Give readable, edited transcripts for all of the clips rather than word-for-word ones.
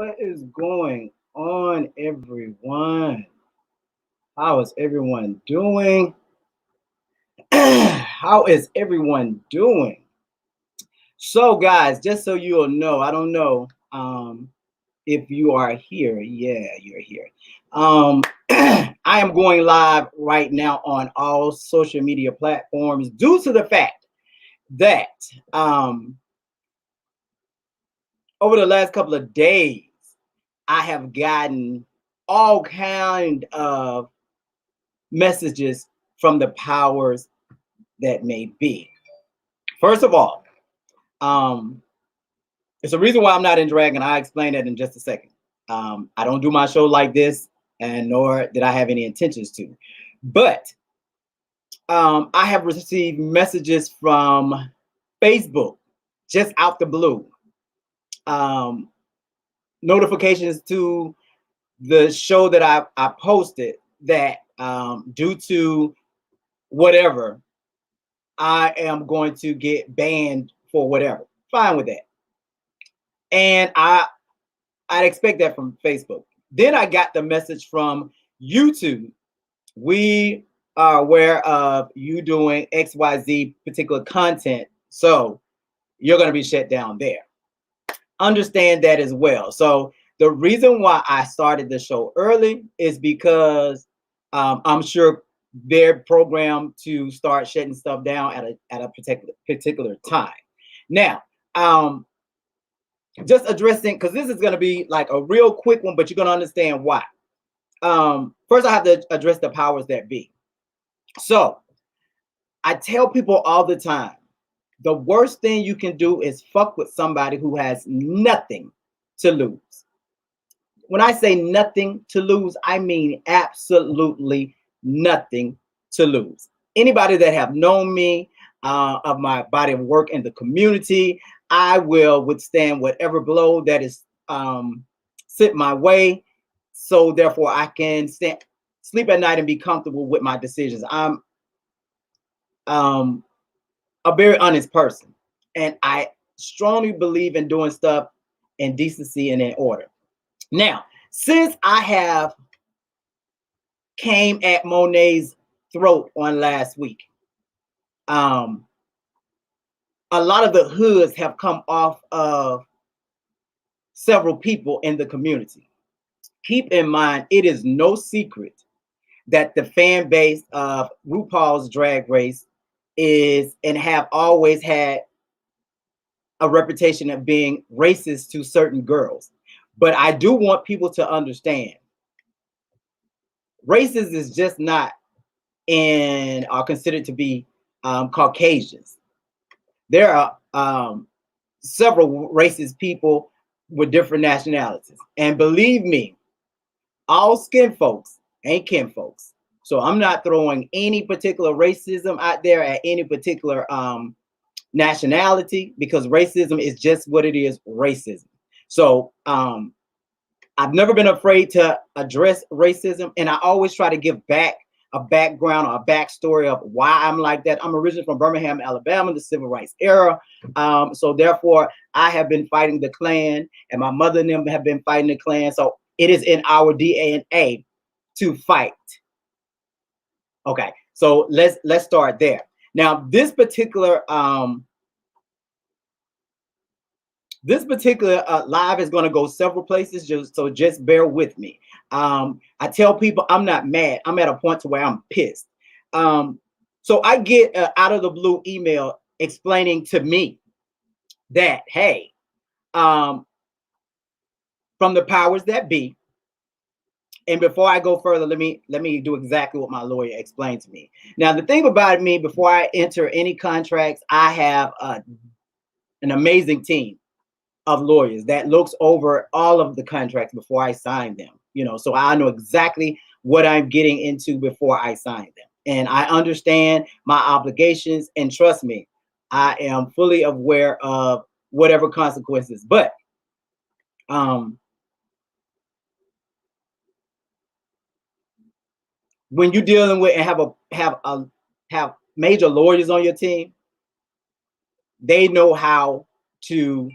What is going on, everyone? How is everyone doing? How is everyone doing? So, guys, just so you'll know, I don't know if you are here. Yeah, you're here. I am going live right now on all social media platforms due to the fact that over the last couple of days, I have gotten all kind of messages from the powers that may be. First of all, it's a reason why I'm not in drag, and I'll explain that in just a second. I don't do my show like this, and nor did I have any intentions to. But I have received messages from Facebook just out the blue. Notifications to the show that I posted that due to whatever, I am going to get banned for whatever. Fine with that. And I'd expect that from Facebook. Then I got the message from YouTube. We are aware of you doing XYZ particular content, so you're going to be shut down there. Understand that as well. So the reason why I started the show early is because I'm sure they're programmed to start shutting stuff down at a particular time. Now, just addressing, because this is going to be like a real quick one, but you're going to understand why. First, I have to address the powers that be. So I tell people all the time, the worst thing you can do is fuck with somebody who has nothing to lose. When I say nothing to lose, I mean absolutely nothing to lose. Anybody that have known me, of my body of work in the community, I will withstand whatever blow that is sent my way. So therefore, I can sleep at night and be comfortable with my decisions. I'm a very honest person, and I strongly believe in doing stuff in decency and in order. Now, since I have came at Monet's throat on last week, a lot of the hoods have come off of several people in the community. Keep in mind, it is no secret that the fan base of RuPaul's Drag Race is and have always had a reputation of being racist to certain girls. But I do want people to understand, racist is just not and are considered to be Caucasians. There are several racist people with different nationalities. And believe me, all skin folks ain't kin folks. So I'm not throwing any particular racism out there at any particular nationality, because racism is just what it is, racism. So I've never been afraid to address racism, and I always try to give back a background or a backstory of why I'm like that. I'm originally from Birmingham, Alabama, the civil rights era. So therefore, I have been fighting the Klan, and my mother and them have been fighting the Klan. So it is in our DNA to fight. Okay, so let's start there. Now, this particular live is going to go several places, just bear with me. I tell people I'm not mad. I'm at a point to where I'm pissed. So I get out of the blue email explaining to me that, hey, from the powers that be. And before I go further, let me do exactly what my lawyer explained to me. Now, the thing about me, before I enter any contracts, I have an amazing team of lawyers that looks over all of the contracts before I sign them. So I know exactly what I'm getting into before I sign them. And I understand my obligations, and trust me, I am fully aware of whatever consequences. But when you're dealing with and have major lawyers on your team, they know how to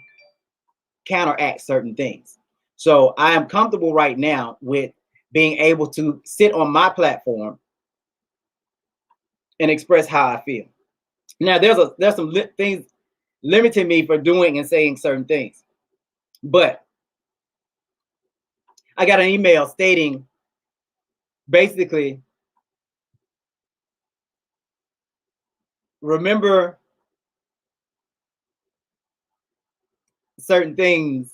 counteract certain things. So I am comfortable right now with being able to sit on my platform and express how I feel. Now, there's some things limiting me for doing and saying certain things, but I got an email stating basically, remember certain things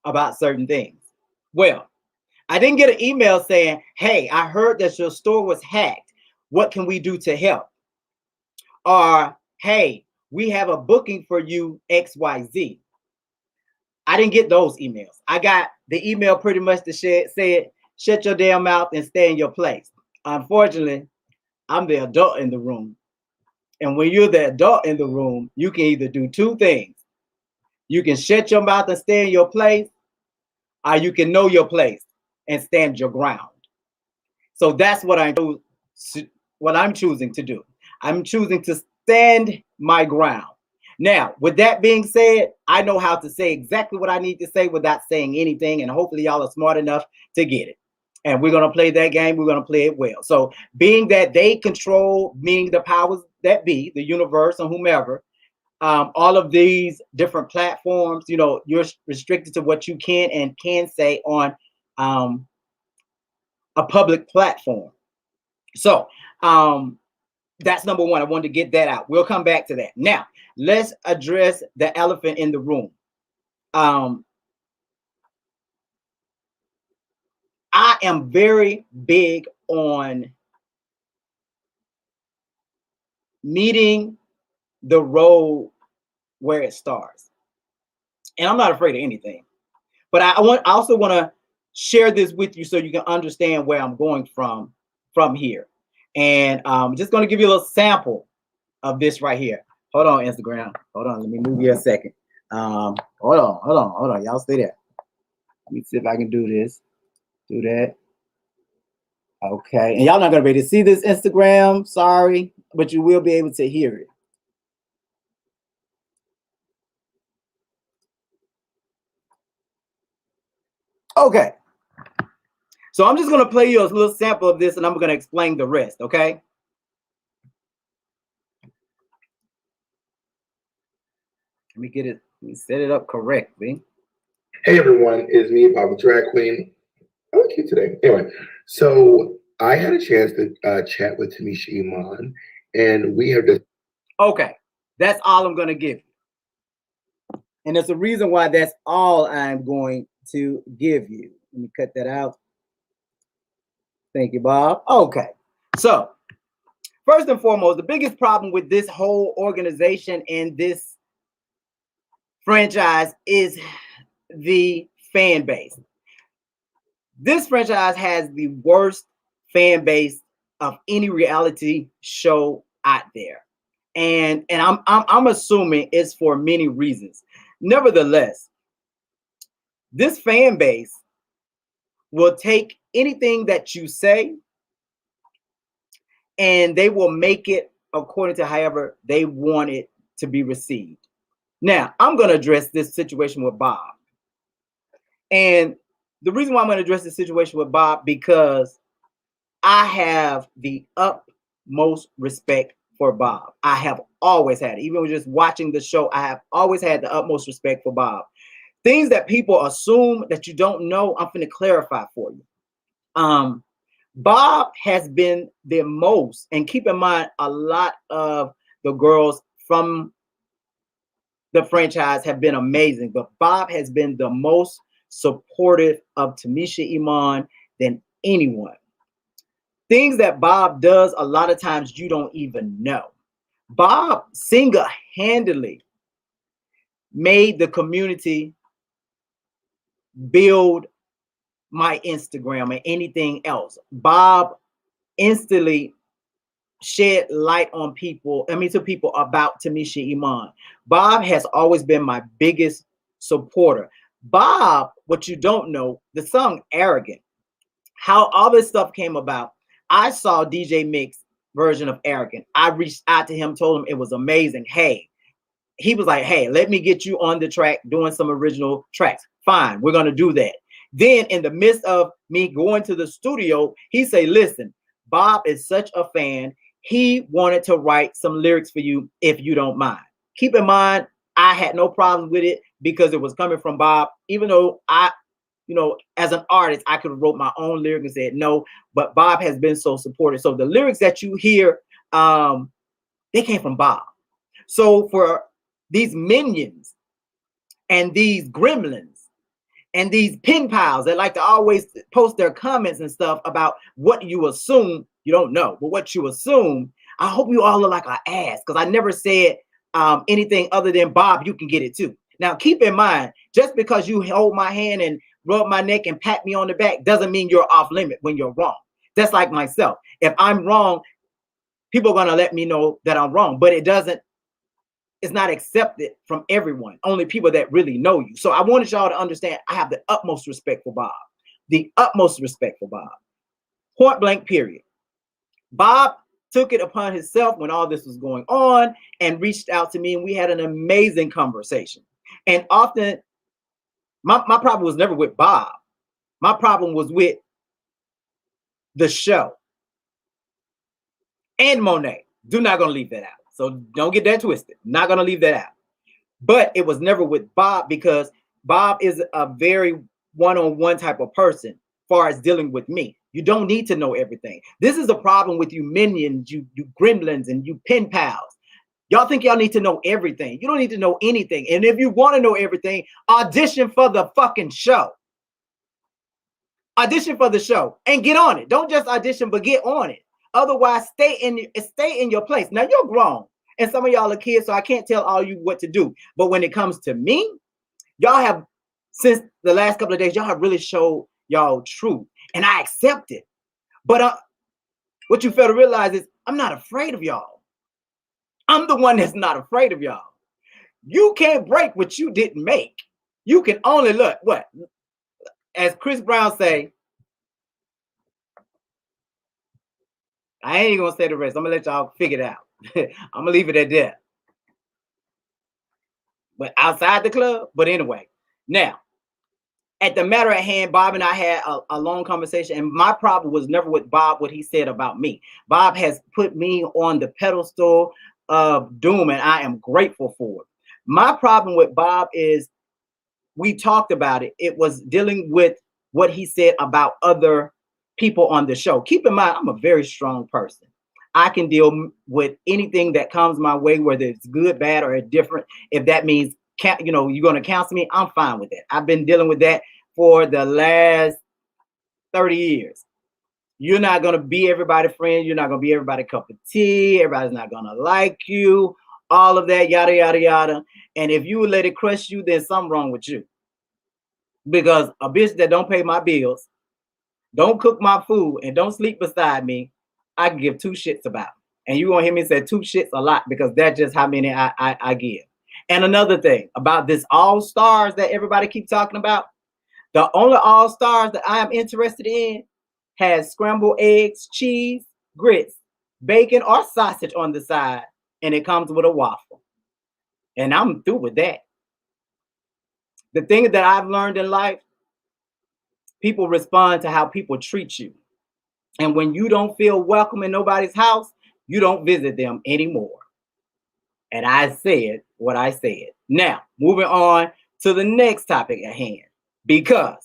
about certain things. Well, I didn't get an email saying, hey, I heard that your store was hacked. What can we do to help? Or, hey, we have a booking for you, XYZ. I didn't get those emails. I got the email pretty much that said, shut your damn mouth and stay in your place. Unfortunately, I'm the adult in the room. And when you're the adult in the room, you can either do two things. You can shut your mouth and stay in your place, or you can know your place and stand your ground. So that's what I'm choosing to do. I'm choosing to stand my ground. Now, with that being said, I know how to say exactly what I need to say without saying anything, and hopefully y'all are smart enough to get it. And we're going to play that game. We're going to play it well. So being that they control, meaning the powers that be, the universe or whomever, all of these different platforms, you know, you're restricted to what you can and can say on a public platform. So that's number one. I wanted to get that out. We'll come back to that. Now, let's address the elephant in the room. I am very big on meeting the road where it starts. And I'm not afraid of anything. But I also want to share this with you so you can understand where I'm going from here. And I'm just going to give you a little sample of this right here. Hold on, Instagram. Hold on. Let me move you a second. Hold on. Y'all stay there. Let me see if I can do this. Do that. Okay. And y'all not going to be able to see this Instagram. Sorry. But you will be able to hear it. Okay. So I'm just going to play you a little sample of this and I'm going to explain the rest. Okay. Let me get it. Let me set it up correctly. Hey everyone, it's me, Bobby Drag Queen. I look cute today. Anyway, so I had a chance to chat with Tamisha Iman, and we have just. Okay, that's all I'm going to give you. And there's a reason why that's all I'm going to give you. Let me cut that out. Thank you, Bob. Okay, so first and foremost, the biggest problem with this whole organization and this franchise is the fan base. This franchise has the worst fan base of any reality show out there. And I'm assuming it's for many reasons. Nevertheless, this fan base will take anything that you say and they will make it according to however they want it to be received. Now, I'm going to address this situation with Bob. And the reason why I'm going to address this situation with Bob, because I have the utmost respect for Bob. I have always had it. Even just watching the show, I have always had the utmost respect for Bob. Things that people assume that you don't know, I'm going to clarify for you. Bob has been the most, and keep in mind, a lot of the girls from the franchise have been amazing, but Bob has been the most supportive of Tamisha Iman than anyone. Things that Bob does, a lot of times you don't even know. Bob single-handedly made the community build my Instagram and anything else. Bob instantly shed light on people, to people about Tamisha Iman. Bob has always been my biggest supporter. Bob, what you don't know, the song Arrogant, how all this stuff came about, I saw DJ Mix version of Arrogant. I reached out to him, told him it was amazing. Hey, he was like, hey, let me get you on the track doing some original tracks. Fine, we're going to do that. Then in the midst of me going to the studio, he say, listen, Bob is such a fan. He wanted to write some lyrics for you if you don't mind. Keep in mind, I had no problem with it because it was coming from Bob, even though as an artist, I could have wrote my own lyric and said no, but Bob has been so supportive. So the lyrics that you hear, they came from Bob. So for these minions and these gremlins and these pen pals that like to always post their comments and stuff about what you assume you don't know, but what you assume, I hope you all look like an ass, because I never said anything other than Bob, you can get it too. Now, keep in mind, just because you hold my hand and rub my neck and pat me on the back doesn't mean you're off limit when you're wrong. That's like myself. If I'm wrong, people are going to let me know that I'm wrong, but it's not accepted from everyone, only people that really know you. So I wanted y'all to understand, I have the utmost respect for Bob. The utmost respect for Bob. Point blank, period. Bob took it upon himself when all this was going on and reached out to me, and we had an amazing conversation. And often, my problem was never with Bob. My problem was with the show. And Monet. Not going to leave that out. So don't get that twisted. Not going to leave that out. But it was never with Bob, because Bob is a very one-on-one type of person as far as dealing with me. You don't need to know everything. This is a problem with you minions, you gremlins, and you pen pals. Y'all think y'all need to know everything. You don't need to know anything. And if you want to know everything, audition for the fucking show. Audition for the show and get on it. Don't just audition, but get on it. Otherwise, stay in your place. Now, you're grown, and some of y'all are kids, so I can't tell all you what to do. But when it comes to me, y'all have, since the last couple of days, y'all have really showed y'all truth, and I accept it. But what you fail to realize is I'm not afraid of y'all. I'm the one that's not afraid of y'all. You can't break what you didn't make. You can only look what, as Chris Brown say, I ain't gonna say the rest. I'm gonna let y'all figure it out. I'm gonna leave it at that. But outside the club, but anyway, now at the matter at hand, Bob and I had a long conversation, and my problem was never with Bob, what he said about me. Bob has put me on the pedestal of doom, and I am grateful for it. My problem with Bob is, we talked about it. It was dealing with what he said about other people on the show. Keep in mind, I'm a very strong person. I can deal with anything that comes my way, whether it's good, bad, or indifferent. If that means, you're going to counsel me, I'm fine with it. I've been dealing with that for the last 30 years. You're not going to be everybody's friend. You're not going to be everybody's cup of tea. Everybody's not going to like you. All of that, yada, yada, yada. And if you let it crush you, then something wrong with you. Because a bitch that don't pay my bills, don't cook my food, and don't sleep beside me, I can give two shits about. And you're going to hear me say two shits a lot, because that's just how many I give. And another thing about this all-stars that everybody keeps talking about, the only all-stars that I am interested in has scrambled eggs, cheese, grits, bacon, or sausage on the side, and it comes with a waffle. And I'm through with that. The thing that I've learned in life, people respond to how people treat you. And when you don't feel welcome in nobody's house, you don't visit them anymore. And I said what I said. Now, moving on to the next topic at hand, because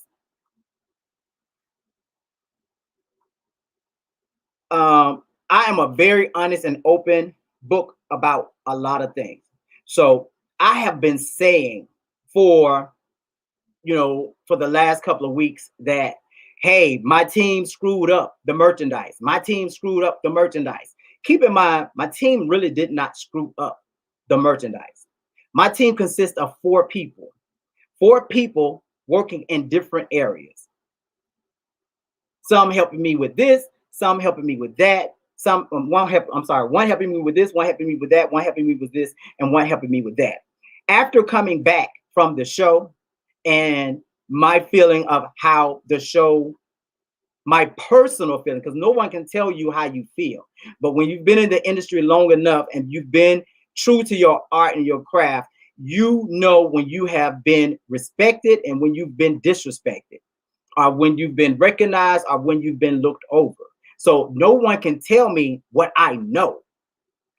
I am a very honest and open book about a lot of things. So I have been saying for the last couple of weeks that, hey, my team screwed up the merchandise. My team screwed up the merchandise. Keep in mind, my team really did not screw up the merchandise. My team consists of 4 people. 4 people working in different areas. Some helping me with this, some helping me with that. One helping me with this, one helping me with that, one helping me with this, and one helping me with that. After coming back from the show, and my feeling of how the show, my personal feeling, because no one can tell you how you feel. But when you've been in the industry long enough and you've been true to your art and your craft, you know when you have been respected and when you've been disrespected, or when you've been recognized, or when you've been looked over. So no one can tell me what I know.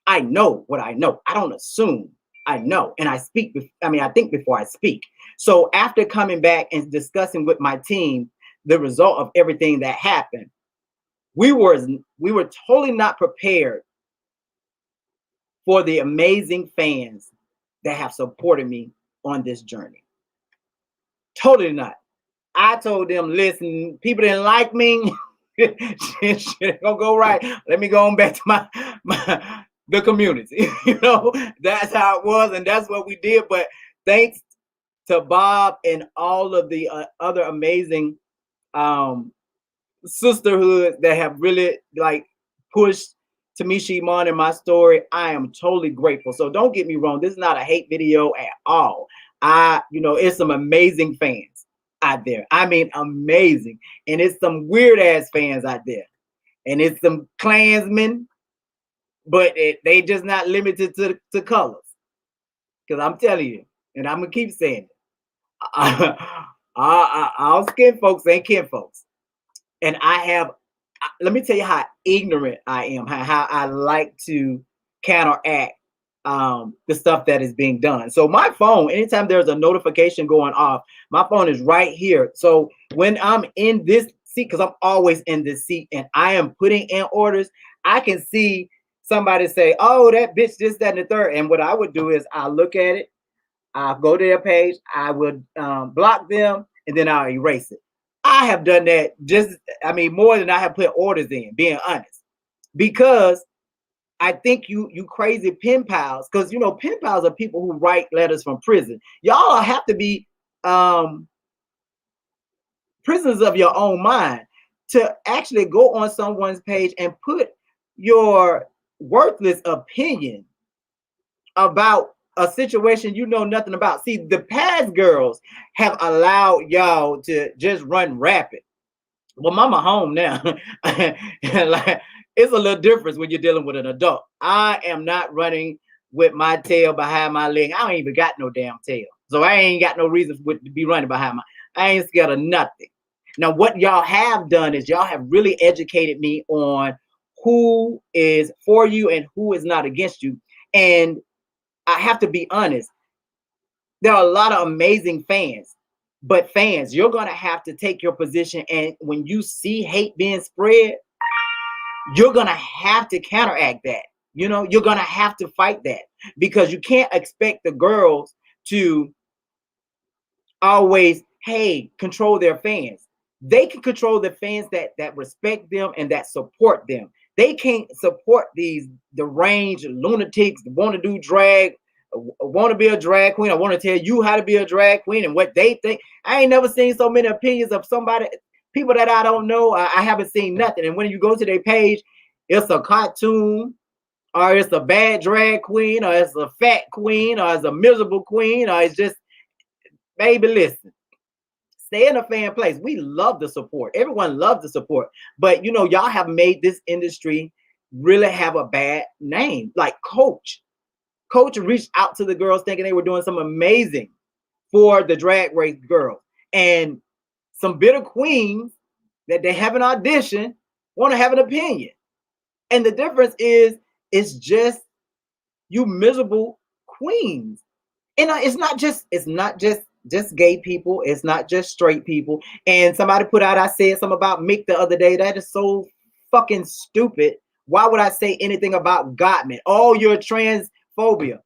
I know what I know. I don't assume. I know. And I speak, I think before I speak. So after coming back and discussing with my team the result of everything that happened, we were totally not prepared for the amazing fans that have supported me on this journey. Totally not. I told them, listen, people didn't like me. Shit gonna go right. Let me go on back to the community. That's how it was, and that's what we did. But thanks to Bob and all of the other amazing sisterhoods that have really like pushed Tamisha Iman and my story, I am totally grateful. So don't get me wrong, this is not a hate video at all. It's some amazing fans out there. I mean, amazing. And it's some weird ass fans out there. And it's some Klansmen, but they just not limited to colors. Because I'm telling you, and I'm going to keep saying it. All skin folks ain't kin folks. And let me tell you how ignorant I am, how I like to counteract the stuff that is being done. So my phone, anytime there's a notification going off, my phone is right here. So when I'm in this seat, because I'm always in this seat and I am putting in orders, I can see somebody say, oh, that bitch, this, that, and the third. And what I would do is I'll look at it, I'll go to their page, I would block them, and then I'll erase it. I have done that more than I have put orders in, being honest, because I think you crazy pen pals, because pen pals are people who write letters from prison. Y'all have to be prisoners of your own mind to actually go on someone's page and put your worthless opinion about a situation you know nothing about. See, the past girls have allowed y'all to just run rapid. Well, mama home now. Like, it's a little difference when you're dealing with an adult. I am not running with my tail behind my leg. I don't even got no damn tail. So I ain't got no reason to be running behind I ain't scared of nothing. Now, what y'all have done is y'all have really educated me on who is for you and who is not against you. And I have to be honest, there are a lot of amazing fans, but fans, you're going to have to take your position. And when you see hate being spread, you're going to have to counteract that. You're going to have to fight that, because you can't expect the girls to always, control their fans. They can control the fans that respect them and that support them. They can't support these deranged lunatics that want to do drag, want to be a drag queen. I want to tell you how to be a drag queen and what they think. I ain't never seen so many opinions of people that I don't know. I haven't seen nothing. And when you go to their page, it's a cartoon, or it's a bad drag queen, or it's a fat queen, or it's a miserable queen, or it's just, baby, listen. Stay in a fan place. We love the support. Everyone loves the support. But, y'all have made this industry really have a bad name. Like Coach reached out to the girls thinking they were doing something amazing for the drag race girls. And some bitter queens that they have an audition want to have an opinion. And the difference is, it's just you miserable queens. And it's not just gay people. It's not just straight people. And somebody put out, I said something about Mick the other day. That is so fucking stupid. Why would I say anything about Gottman? Oh, you're transphobia.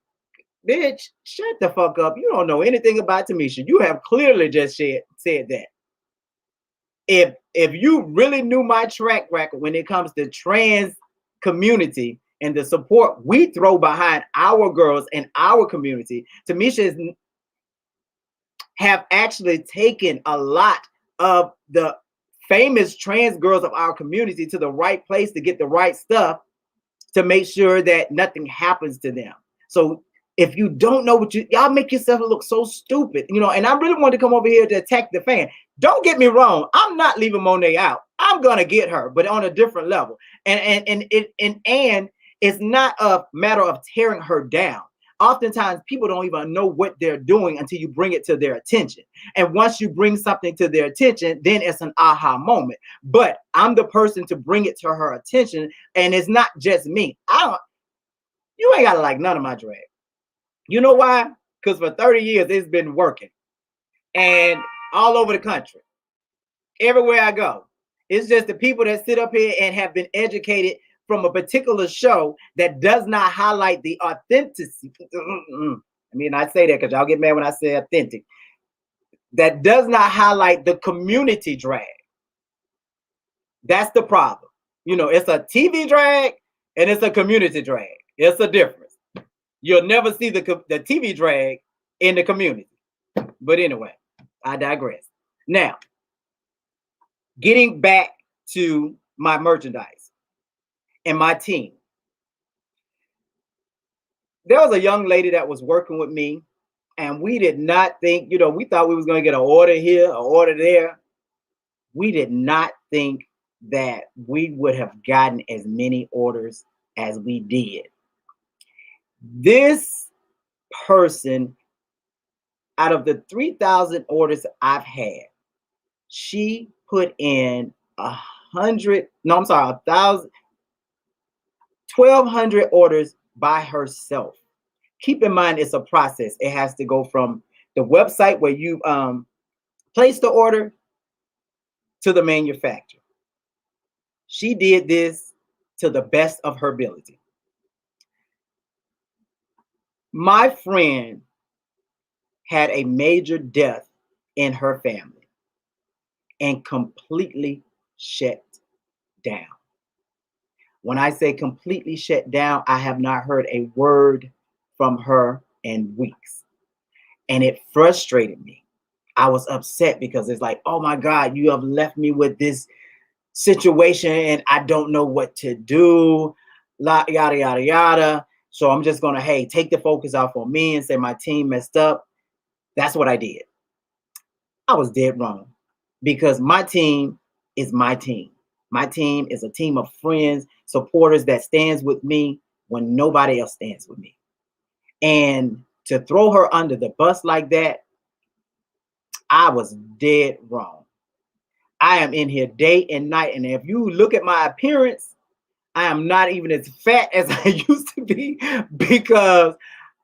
Bitch, shut the fuck up. You don't know anything about Tamisha. You have clearly just said that. If you really knew my track record when it comes to trans community and the support we throw behind our girls and our community, Tamisha have actually taken a lot of the famous trans girls of our community to the right place to get the right stuff to make sure that nothing happens to them. So if you don't know what y'all make yourself look so stupid, and I really want to come over here to attack the fan. Don't get me wrong. I'm not leaving Monet out. I'm going to get her, but on a different level. And it's not a matter of tearing her down. Oftentimes people don't even know what they're doing until you bring it to their attention. And once you bring something to their attention, then it's an aha moment. But I'm the person to bring it to her attention. And it's not just me. You ain't gotta like none of my drag. You know why? Because for 30 years it's been working. And all over the country, everywhere I go. It's just the people that sit up here and have been educated from a particular show that does not highlight the authenticity. I mean, I say that because y'all get mad when I say authentic. That does not highlight the community drag. That's the problem. You know, it's a TV drag and it's a community drag. It's a difference. You'll never see the TV drag in the community. But anyway, I digress. Now, getting back to my merchandise and my team. There was a young lady that was working with me, and we did not think, you know, we thought we was going to get an order here, an order there. We did not think that we would have gotten as many orders as we did. This person, out of the 3,000 orders I've had, she put in 1,200 orders by herself. Keep in mind, it's a process. It has to go from the website where you place the order to the manufacturer. She did this to the best of her ability. My friend had a major death in her family and completely shut down. When I say completely shut down, I have not heard a word from her in weeks. And it frustrated me. I was upset because it's like, oh my God, you have left me with this situation and I don't know what to do, yada, yada, yada. So I'm just going to, hey, take the focus off on me and say my team messed up. That's what I did. I was dead wrong because my team is my team. My team is a team of friends, supporters that stands with me when nobody else stands with me. And to throw her under the bus like that, I was dead wrong. I am in here day and night. And if you look at my appearance, I am not even as fat as I used to be because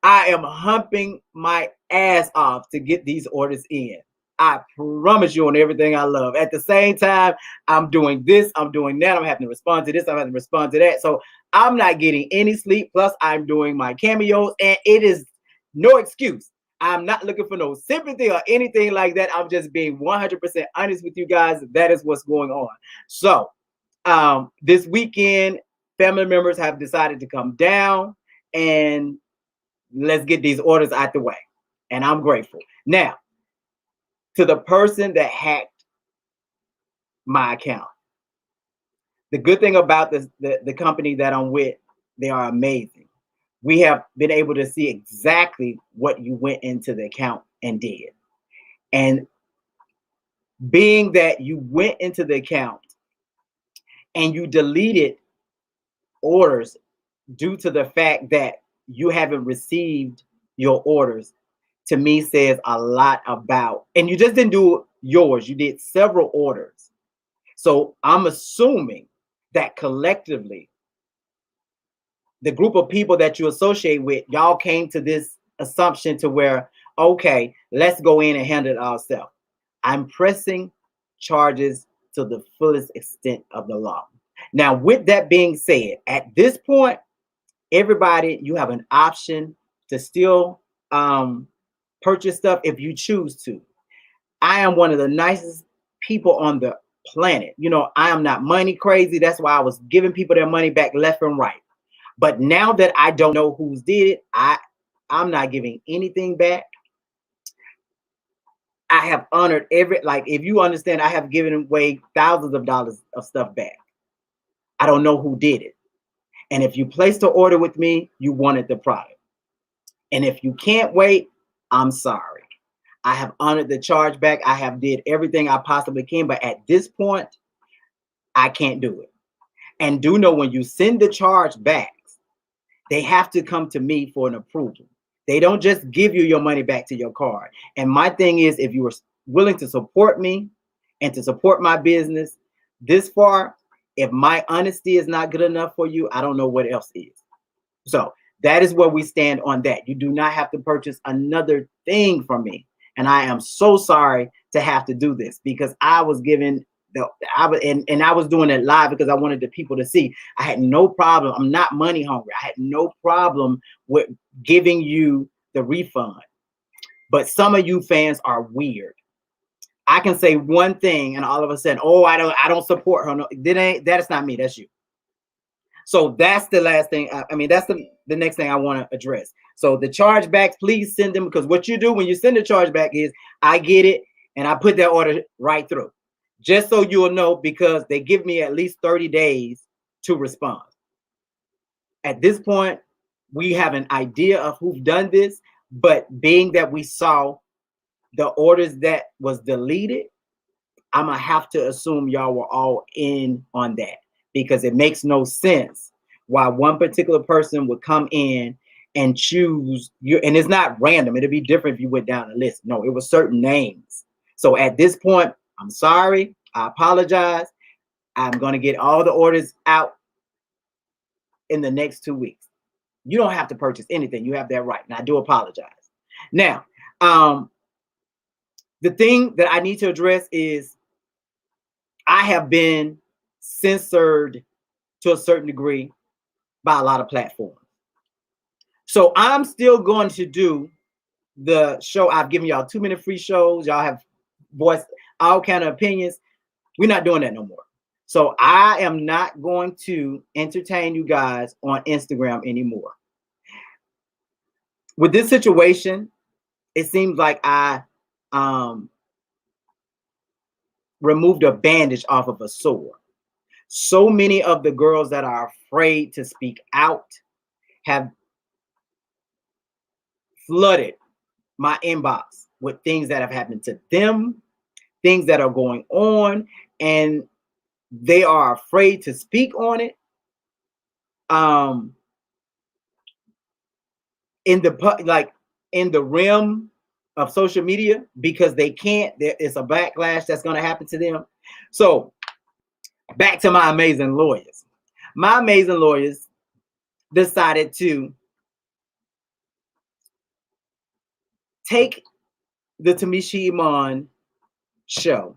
I am humping my ass off to get these orders in. I promise you on everything I love. At the same time, I'm doing this, I'm doing that. I'm having to respond to this, I'm having to respond to that. So I'm not getting any sleep. Plus, I'm doing my cameos, and it is no excuse. I'm not looking for no sympathy or anything like that. I'm just being 100% honest with you guys. That is what's going on. So this weekend, family members have decided to come down and let's get these orders out the way. And I'm grateful. Now, to the person that hacked my account. The good thing about this, the company that I'm with, they are amazing. We have been able to see exactly what you went into the account and did. And being that you went into the account and you deleted orders due to the fact that you haven't received your orders, to me says a lot about, and you just didn't do yours, you did several orders. So I'm assuming that collectively, the group of people that you associate with, y'all came to this assumption to where, okay, let's go in and handle it ourselves. I'm pressing charges to the fullest extent of the law. Now, with that being said, at this point, everybody, you have an option to still purchase stuff if you choose to. I am one of the nicest people on the planet. You know, I am not money crazy. That's why I was giving people their money back left and right. But now that I don't know who's did it, I'm not giving anything back. I have honored like, if you understand, I have given away thousands of dollars of stuff back. I don't know who did it. And if you placed an order with me, you wanted the product. And if you can't wait, I'm sorry. I have honored the chargeback. I have did everything I possibly can. But at this point, I can't do it. And do know when you send the charge back, they have to come to me for an approval. They don't just give you your money back to your card. And my thing is, if you are willing to support me and to support my business this far, if my honesty is not good enough for you, I don't know what else is. So that is where we stand on that. You do not have to purchase another thing from me. And I am so sorry to have to do this, because I was given I was doing it live because I wanted the people to see. I had no problem. I'm not money hungry. I had no problem with giving you the refund. But some of you fans are weird. I can say one thing and all of a sudden, oh, I don't support her. No, that's not me. That's you. So that's the last thing. I mean, that's the next thing I want to address. So the chargebacks, please send them, because what you do when you send a chargeback is I get it and I put that order right through. Just so you'll know, because they give me at least 30 days to respond. At this point, we have an idea of who've done this, but being that we saw the orders that was deleted, I'm gonna have to assume y'all were all in on that, because it makes no sense why one particular person would come in and choose you. And it's not random. It'd be different if you went down the list. No, it was certain names. So at this point, I'm sorry. I apologize. I'm going to get all the orders out in the next 2 weeks. You don't have to purchase anything. You have that right. And I do apologize. Now, the thing that I need to address is I have been censored to a certain degree by a lot of platforms. So I'm still going to do the show. I've given y'all 2-minute free shows. Y'all have voiced all kind of opinions. We're not doing that no more. So I am not going to entertain you guys on Instagram anymore. With this situation, it seems like I removed a bandage off of a sore. So many of the girls that are afraid to speak out have flooded my inbox with things that have happened to them, things that are going on, and they are afraid to speak on it. In the realm of social media, because they can't. It's a backlash that's going to happen to them. So back to my amazing lawyers. My amazing lawyers decided to take the Tamisha Iman show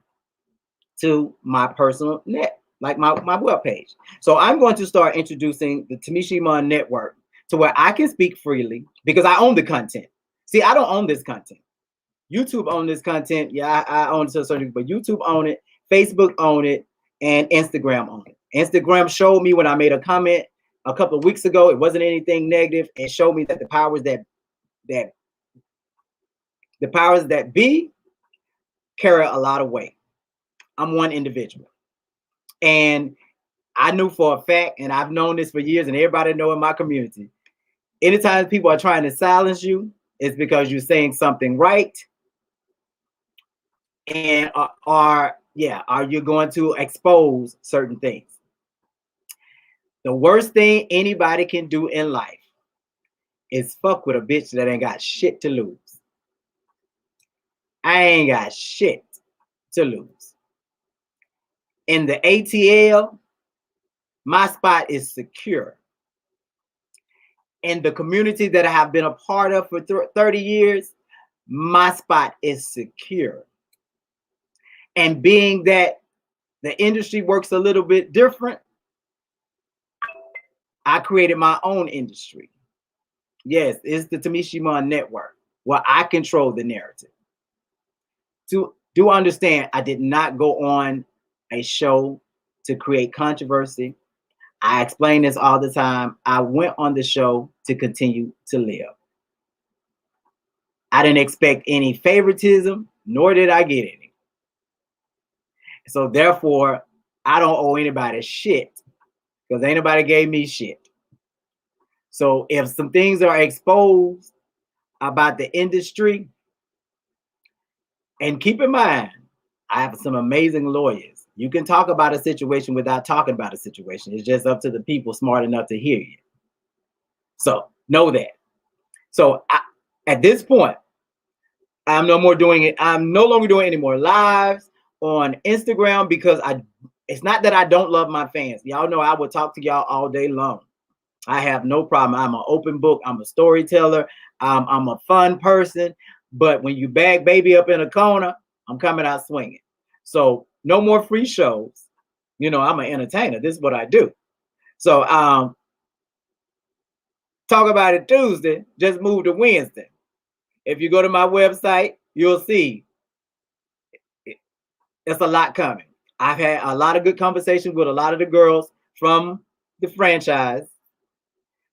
to my personal net, like my webpage. So I'm going to start introducing the Tamisha Iman Network to where I can speak freely, because I own the content. See, I don't own this content. YouTube own this content. Yeah, I own it to a certain degree, but YouTube own it, Facebook own it, and Instagram own it. Instagram showed me when I made a comment a couple of weeks ago, it wasn't anything negative. It showed me that the powers that be carry a lot of weight. I'm one individual. And I knew for a fact, and I've known this for years, and everybody know in my community, anytime people are trying to silence you, it's because you're saying something right. And are you going to expose certain things? The worst thing anybody can do in life is fuck with a bitch that ain't got shit to lose. I ain't got shit to lose. In the ATL, my spot is secure. In the community that I have been a part of for 30 years, my spot is secure. And being that the industry works a little bit different, I created my own industry. Yes, it's the Tamisha Iman Network, where I control the narrative. Do understand, I did not go on a show to create controversy. I explain this all the time. I went on the show to continue to live. I didn't expect any favoritism, nor did I get any. So therefore, I don't owe anybody shit, because ain't nobody gave me shit. So if some things are exposed about the industry, and keep in mind, I have some amazing lawyers. You can talk about a situation without talking about a situation. It's just up to the people smart enough to hear you. So know that. So At this point, I'm no more doing it. I'm no longer doing any more lives on Instagram because it's not that I don't love my fans. Y'all know I would talk to y'all all day long. I have no problem. I'm an open book. I'm a storyteller. I'm a fun person. But when you bag baby up in a corner, I'm coming out swinging. So no more free shows. I'm an entertainer. This is what I do. So talk about it Tuesday. Just move to Wednesday. If you go to my website, you'll see it's a lot coming. I've had a lot of good conversations with a lot of the girls from the franchise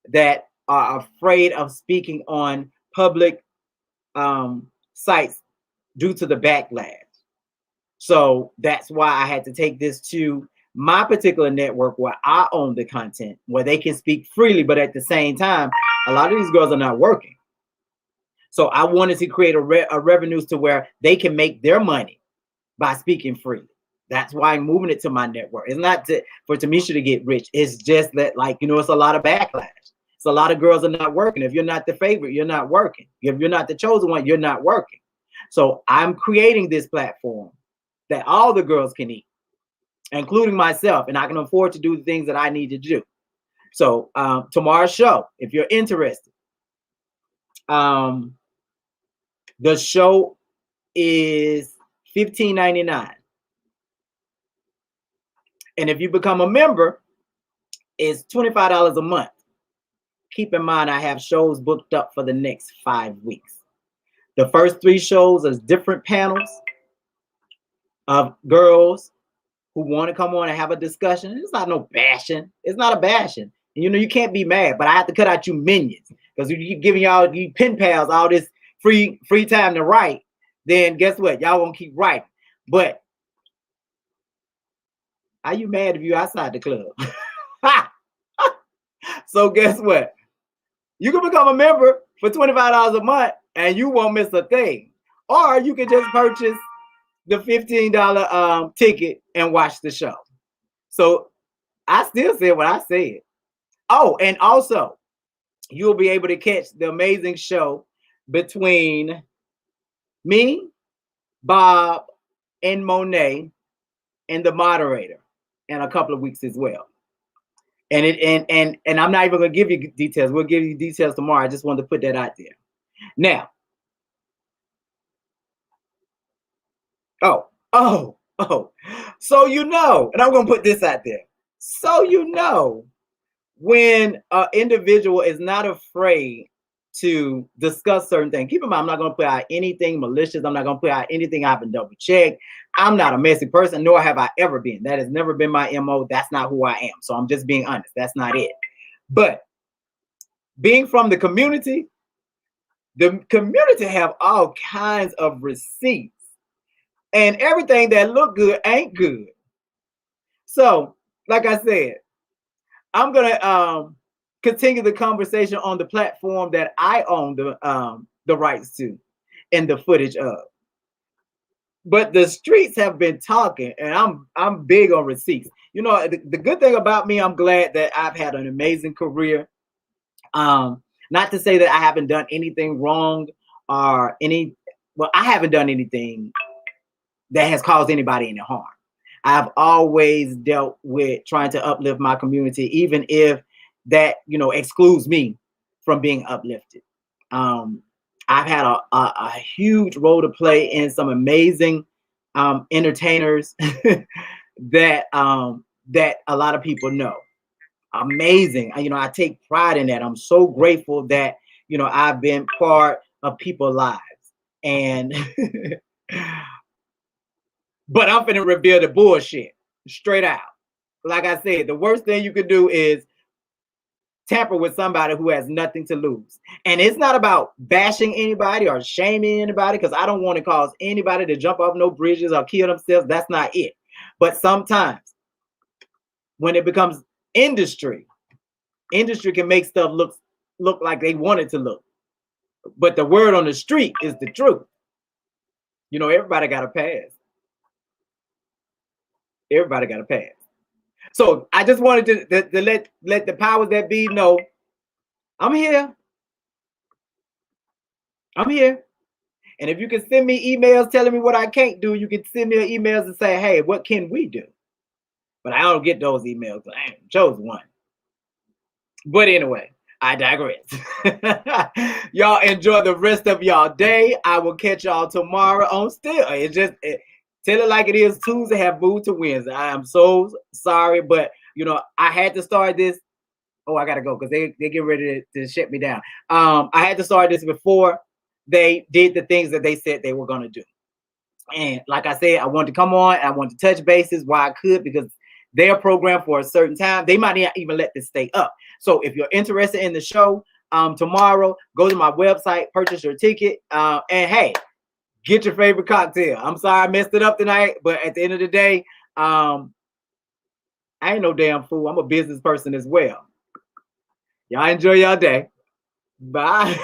that are afraid of speaking on public sites due to the backlash. So that's why I had to take this to my particular network where I own the content, where they can speak freely, but at the same time, a lot of these girls are not working. So I wanted to create a revenues to where they can make their money by speaking freely. That's why I'm moving it to my network. It's not for Tamisha to get rich. It's just that, it's a lot of backlash. So a lot of girls are not working. If you're not the favorite, you're not working. If you're not the chosen one, you're not working. So I'm creating this platform that all the girls can eat, including myself, and I can afford to do the things that I need to do. So tomorrow's show, if you're interested, the show is $15.99. And if you become a member, it's $25 a month. Keep in mind, I have shows booked up for the next 5 weeks. The first 3 shows are different panels of girls who want to come on and have a discussion. It's not no bashing. It's not a bashing. And, you can't be mad, but I have to cut out you minions, because if you keep giving y'all, you pen pals, all this free time to write, then guess what? Y'all won't keep writing. But are you mad if you outside the club? So guess what? You can become a member for $25 a month and you won't miss a thing. Or you can just purchase the $15 ticket and watch the show. So I still said what I said. Oh, and also you'll be able to catch the amazing show between me, Bob, and Monet, and the moderator in a couple of weeks as well. And I'm not even gonna give you details. We'll give you details tomorrow. I just wanted to put that out there. Now, so and I'm gonna put this out there. So when an individual is not afraid to discuss certain things. Keep in mind, I'm not going to put out anything malicious. I'm not going to put out anything I haven't double checked. I'm not a messy person, nor have I ever been. That has never been my MO. That's not who I am. So I'm just being honest. That's not it. But being from the community have all kinds of receipts, and everything that look good ain't good. So, like I said, I'm gonna continue the conversation on the platform that I own the rights to and the footage of. But the streets have been talking, and I'm big on receipts. The good thing about me, I'm glad that I've had an amazing career. Not to say that I haven't done anything wrong or I haven't done anything that has caused anybody any harm. I've always dealt with trying to uplift my community, even if that, excludes me from being uplifted. I've had a huge role to play in some amazing entertainers that a lot of people know. Amazing. I take pride in that. I'm so grateful that, I've been part of people's lives. And but I'm finna reveal the bullshit straight out. Like I said, the worst thing you could do is tamper with somebody who has nothing to lose. And it's not about bashing anybody or shaming anybody, because I don't want to cause anybody to jump off no bridges or kill themselves. That's not it. But sometimes when it becomes industry can make stuff look like they want it to look. But the word on the street is the truth. Everybody got a pass. Everybody got a pass. So I just wanted to let the powers that be know I'm here. I'm here. And if you can send me emails telling me what I can't do, you can send me emails and say, hey, what can we do? But I don't get those emails. I chose one. But anyway, I digress. Y'all enjoy the rest of y'all day. I will catch y'all tomorrow on Still. Tell it like it is. Tuesday have moved to Wednesday. I am so sorry, but I had to start this. Oh, I gotta go because they get ready to shut me down. I had to start this before they did the things that they said they were gonna do. And like I said, I wanted to come on. I wanted to touch bases while I could because they're programmed for a certain time. They might not even let this stay up. So if you're interested in the show tomorrow, go to my website, purchase your ticket, and hey, get your favorite cocktail. I'm sorry I messed it up tonight, but at the end of the day, I ain't no damn fool. I'm a business person as well. Y'all enjoy y'all day. Bye.